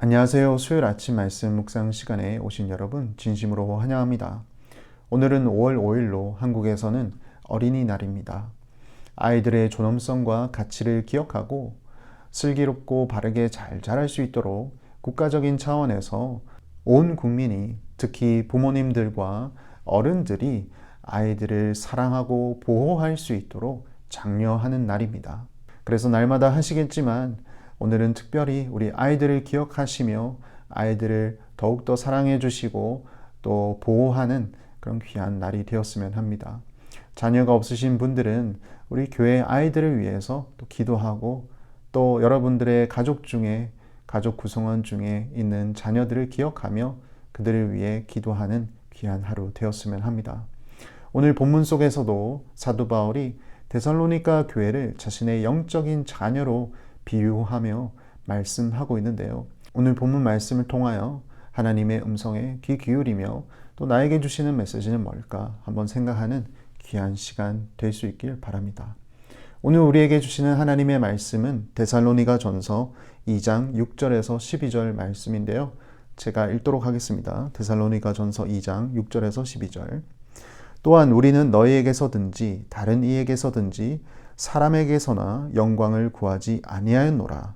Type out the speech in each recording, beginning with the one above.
안녕하세요. 수요일 아침 말씀 묵상 시간에 오신 여러분 진심으로 환영합니다. 오늘은 5월 5일로 한국에서는 어린이날입니다. 아이들의 존엄성과 가치를 기억하고 슬기롭고 바르게 잘 자랄 수 있도록 국가적인 차원에서 온 국민이, 특히 부모님들과 어른들이 아이들을 사랑하고 보호할 수 있도록 장려하는 날입니다. 그래서 날마다 하시겠지만 오늘은 특별히 우리 아이들을 기억하시며 아이들을 더욱더 사랑해 주시고 또 보호하는 그런 귀한 날이 되었으면 합니다. 자녀가 없으신 분들은 우리 교회 아이들을 위해서 또 기도하고, 또 여러분들의 가족 중에, 가족 구성원 중에 있는 자녀들을 기억하며 그들을 위해 기도하는 귀한 하루 되었으면 합니다. 오늘 본문 속에서도 사도 바울이 데살로니가 교회를 자신의 영적인 자녀로 비유하며 말씀하고 있는데요. 오늘 본문 말씀을 통하여 하나님의 음성에 귀 기울이며 또 나에게 주시는 메시지는 뭘까 한번 생각하는 귀한 시간 될 수 있길 바랍니다. 오늘 우리에게 주시는 하나님의 말씀은 데살로니가 전서 2장 6절에서 12절 말씀인데요. 제가 읽도록 하겠습니다. 데살로니가 전서 2장 6절에서 12절. 또한 우리는 너희에게서든지 다른 이에게서든지 사람에게서나 영광을 구하지 아니하였노라.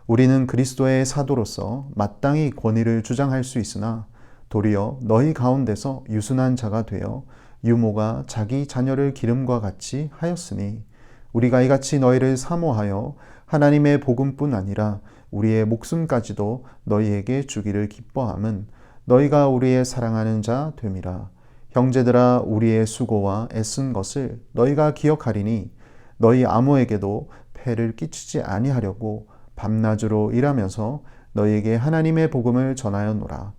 우리는 그리스도의 사도로서 마땅히 권위를 주장할 수 있으나 도리어 너희 가운데서 유순한 자가 되어 유모가 자기 자녀를 기름과 같이 하였으니 우리가 이같이 너희를 사모하여 하나님의 복음뿐 아니라 우리의 목숨까지도 너희에게 주기를 기뻐함은 너희가 우리의 사랑하는 자 됨이라. 형제들아, 우리의 수고와 애쓴 것을 너희가 기억하리니 너희 아무에게도 폐를 끼치지 아니하려고 밤낮으로 일하면서 너희에게 하나님의 복음을 전하였노라.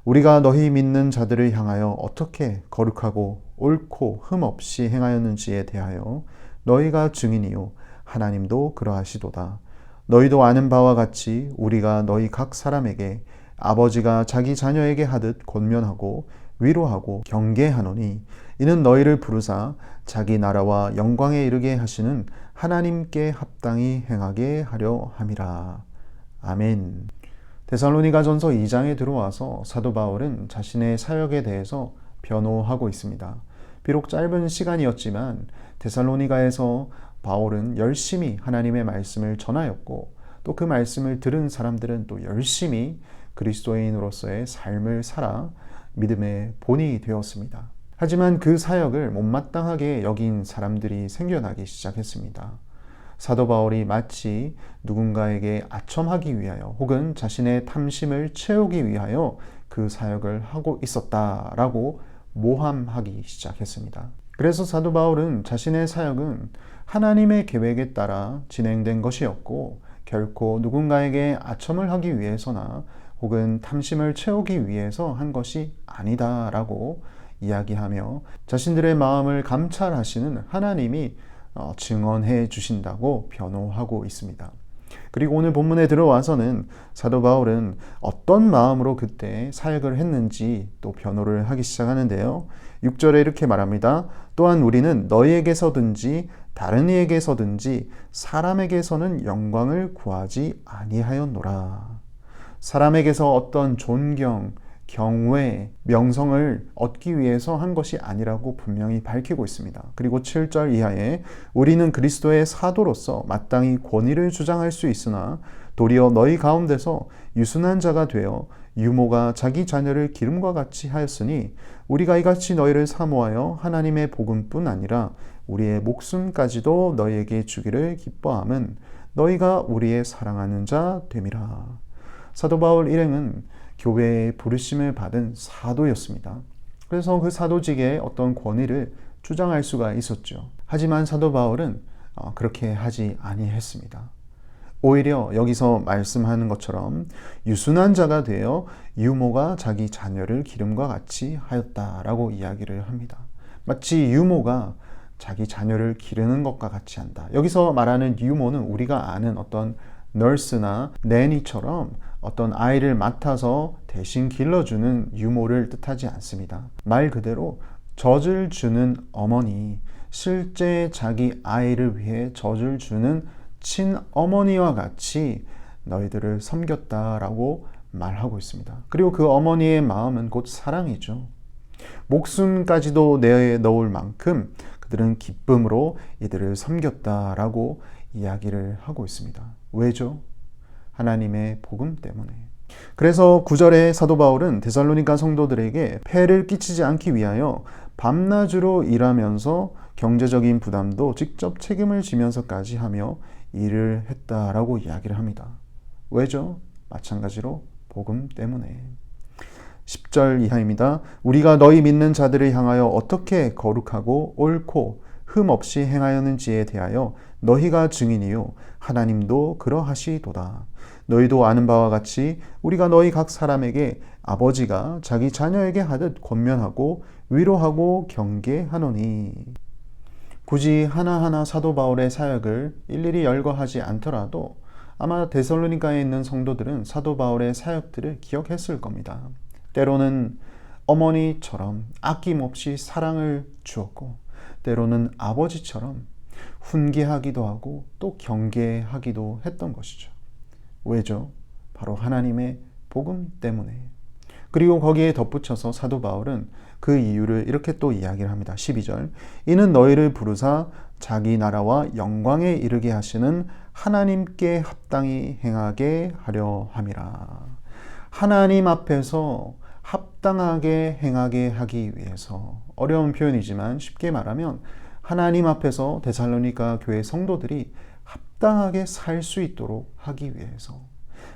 우리가 너희 믿는 자들을 향하여 어떻게 거룩하고 옳고 흠 없이 행하였는지에 대하여 너희가 증인이요 하나님도 그러하시도다. 너희도 아는 바와 같이 우리가 너희 각 사람에게 아버지가 자기 자녀에게 하듯 권면하고 위로하고 경계하노니 이는 너희를 부르사 자기 나라와 영광에 이르게 하시는 하나님께 합당히 행하게 하려 함이라. 아멘. 데살로니가 전서 2장에 들어와서 사도 바울은 자신의 사역에 대해서 변호하고 있습니다. 비록 짧은 시간이었지만 데살로니가에서 바울은 열심히 하나님의 말씀을 전하였고, 또 그 말씀을 들은 사람들은 또 열심히 그리스도인으로서의 삶을 살아 믿음의 본이 되었습니다. 하지만 그 사역을 못마땅하게 여긴 사람들이 생겨나기 시작했습니다. 사도 바울이 마치 누군가에게 아첨하기 위하여 혹은 자신의 탐심을 채우기 위하여 그 사역을 하고 있었다라고 모함하기 시작했습니다. 그래서 사도 바울은 자신의 사역은 하나님의 계획에 따라 진행된 것이었고, 결코 누군가에게 아첨을 하기 위해서나 혹은 탐심을 채우기 위해서 한 것이 아니다라고 이야기하며 자신들의 마음을 감찰하시는 하나님이 증언해 주신다고 변호하고 있습니다. 그리고 오늘 본문에 들어와서는 사도 바울은 어떤 마음으로 그때 사역을 했는지 또 변호를 하기 시작하는데요. 6절에 이렇게 말합니다. 또한 우리는 너희에게서든지 다른 이에게서든지 사람에게서는 영광을 구하지 아니하였노라. 사람에게서 어떤 존경, 경외, 명성을 얻기 위해서 한 것이 아니라고 분명히 밝히고 있습니다. 그리고 7절 이하에 우리는 그리스도의 사도로서 마땅히 권위를 주장할 수 있으나 도리어 너희 가운데서 유순한 자가 되어 유모가 자기 자녀를 기름과 같이 하였으니 우리가 이같이 너희를 사모하여 하나님의 복음뿐 아니라 우리의 목숨까지도 너희에게 주기를 기뻐함은 너희가 우리의 사랑하는 자 됨이라. 사도 바울 일행은 교회의 부르심을 받은 사도였습니다. 그래서 그 사도직에 어떤 권위를 주장할 수가 있었죠. 하지만 사도 바울은 그렇게 하지 아니했습니다. 오히려 여기서 말씀하는 것처럼 유순한 자가 되어 유모가 자기 자녀를 기름과 같이 하였다라고 이야기를 합니다. 마치 유모가 자기 자녀를 기르는 것과 같이 한다. 여기서 말하는 유모는 우리가 아는 어떤 널스나 내니처럼 어떤 아이를 맡아서 대신 길러주는 유모를 뜻하지 않습니다. 말 그대로 젖을 주는 어머니, 실제 자기 아이를 위해 젖을 주는 친어머니와 같이 너희들을 섬겼다라고 말하고 있습니다. 그리고 그 어머니의 마음은 곧 사랑이죠. 목숨까지도 내놓을 만큼 그들은 기쁨으로 이들을 섬겼다라고 이야기를 하고 있습니다. 왜죠? 하나님의 복음 때문에. 그래서 9절에 사도 바울은 데살로니가 성도들에게 폐를 끼치지 않기 위하여 밤낮으로 일하면서 경제적인 부담도 직접 책임을 지면서까지 하며 일을 했다라고 이야기를 합니다. 왜죠? 마찬가지로 복음 때문에. 10절 이하입니다. 우리가 너희 믿는 자들을 향하여 어떻게 거룩하고 옳고 흠 없이 행하였는지에 대하여 너희가 증인이요 하나님도 그러하시도다. 너희도 아는 바와 같이 우리가 너희 각 사람에게 아버지가 자기 자녀에게 하듯 권면하고 위로하고 경계하노니. 굳이 하나하나 사도 바울의 사역을 일일이 열거하지 않더라도 아마 데살로니가에 있는 성도들은 사도 바울의 사역들을 기억했을 겁니다. 때로는 어머니처럼 아낌없이 사랑을 주었고, 때로는 아버지처럼 훈계하기도 하고 또 경계하기도 했던 것이죠. 왜죠? 바로 하나님의 복음 때문에. 그리고 거기에 덧붙여서 사도 바울은 그 이유를 이렇게 또 이야기를 합니다. 12절. 이는 너희를 부르사 자기 나라와 영광에 이르게 하시는 하나님께 합당히 행하게 하려 함이라. 하나님 앞에서 합당하게 행하게 하기 위해서, 어려운 표현이지만 쉽게 말하면 하나님 앞에서 데살로니가 교회 성도들이 합당하게 살 수 있도록 하기 위해서,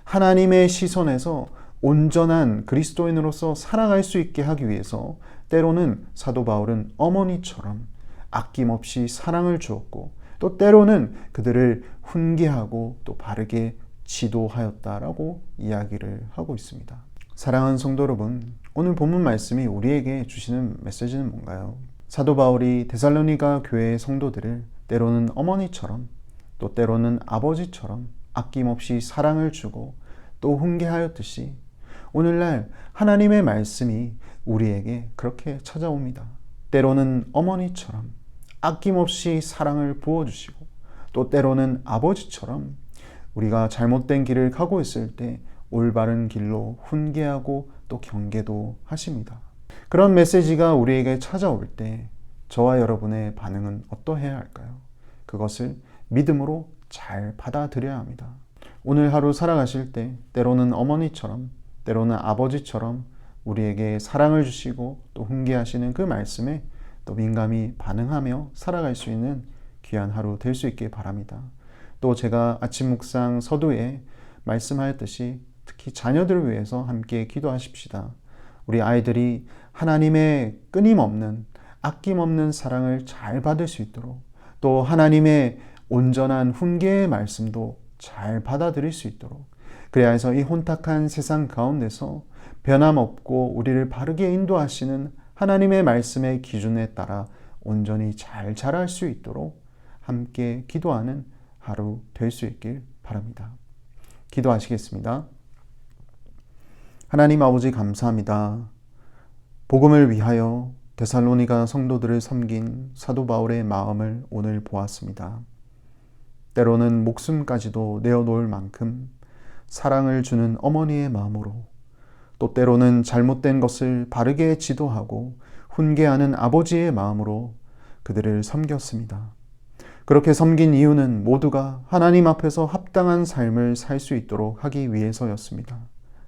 하나님의 시선에서 온전한 그리스도인으로서 살아갈 수 있게 하기 위해서 때로는 사도 바울은 어머니처럼 아낌없이 사랑을 주었고, 또 때로는 그들을 훈계하고 또 바르게 지도하였다라고 이야기를 하고 있습니다. 사랑하는 성도 여러분, 오늘 본문 말씀이 우리에게 주시는 메시지는 뭔가요? 사도 바울이 데살로니가 교회의 성도들을 때로는 어머니처럼 또 때로는 아버지처럼 아낌없이 사랑을 주고 또 훈계하였듯이 오늘날 하나님의 말씀이 우리에게 그렇게 찾아옵니다. 때로는 어머니처럼 아낌없이 사랑을 부어주시고 또 때로는 아버지처럼 우리가 잘못된 길을 가고 있을 때 올바른 길로 훈계하고 또 경계도 하십니다. 그런 메시지가 우리에게 찾아올 때 저와 여러분의 반응은 어떠해야 할까요? 그것을 믿음으로 잘 받아들여야 합니다. 오늘 하루 살아가실 때 때로는 어머니처럼 때로는 아버지처럼 우리에게 사랑을 주시고 또 훈계하시는 그 말씀에 또 민감히 반응하며 살아갈 수 있는 귀한 하루 될 수 있길 바랍니다. 또 제가 아침 묵상 서두에 말씀하였듯이 특히 자녀들을 위해서 함께 기도하십시다. 우리 아이들이 하나님의 끊임없는 아낌없는 사랑을 잘 받을 수 있도록, 또 하나님의 온전한 훈계의 말씀도 잘 받아들일 수 있도록, 그래야 해서 이 혼탁한 세상 가운데서 변함없고 우리를 바르게 인도하시는 하나님의 말씀의 기준에 따라 온전히 잘 자랄 수 있도록 함께 기도하는 하루 될 수 있길 바랍니다. 기도하시겠습니다. 하나님 아버지 감사합니다. 복음을 위하여 데살로니가 성도들을 섬긴 사도 바울의 마음을 오늘 보았습니다. 때로는 목숨까지도 내어놓을 만큼 사랑을 주는 어머니의 마음으로, 또 때로는 잘못된 것을 바르게 지도하고 훈계하는 아버지의 마음으로 그들을 섬겼습니다. 그렇게 섬긴 이유는 모두가 하나님 앞에서 합당한 삶을 살 수 있도록 하기 위해서였습니다.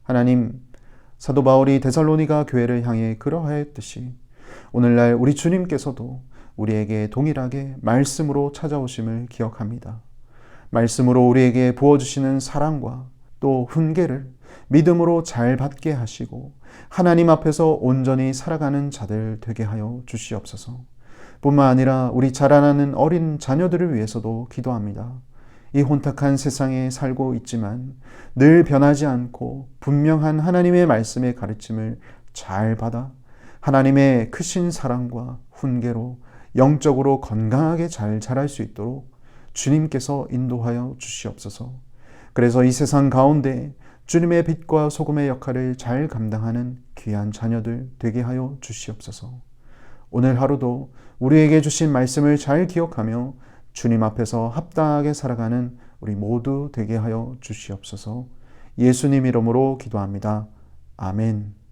하나님, 사도 바울이 데살로니가 교회를 향해 그러하였듯이 오늘날 우리 주님께서도 우리에게 동일하게 말씀으로 찾아오심을 기억합니다. 말씀으로 우리에게 부어주시는 사랑과 또 훈계를 믿음으로 잘 받게 하시고 하나님 앞에서 온전히 살아가는 자들 되게 하여 주시옵소서. 뿐만 아니라 우리 자라나는 어린 자녀들을 위해서도 기도합니다. 이 혼탁한 세상에 살고 있지만 늘 변하지 않고 분명한 하나님의 말씀의 가르침을 잘 받아 하나님의 크신 사랑과 훈계로 영적으로 건강하게 잘 자랄 수 있도록 주님께서 인도하여 주시옵소서. 그래서 이 세상 가운데 주님의 빛과 소금의 역할을 잘 감당하는 귀한 자녀들 되게 하여 주시옵소서. 오늘 하루도 우리에게 주신 말씀을 잘 기억하며 주님 앞에서 합당하게 살아가는 우리 모두 되게 하여 주시옵소서. 예수님 이름으로 기도합니다. 아멘.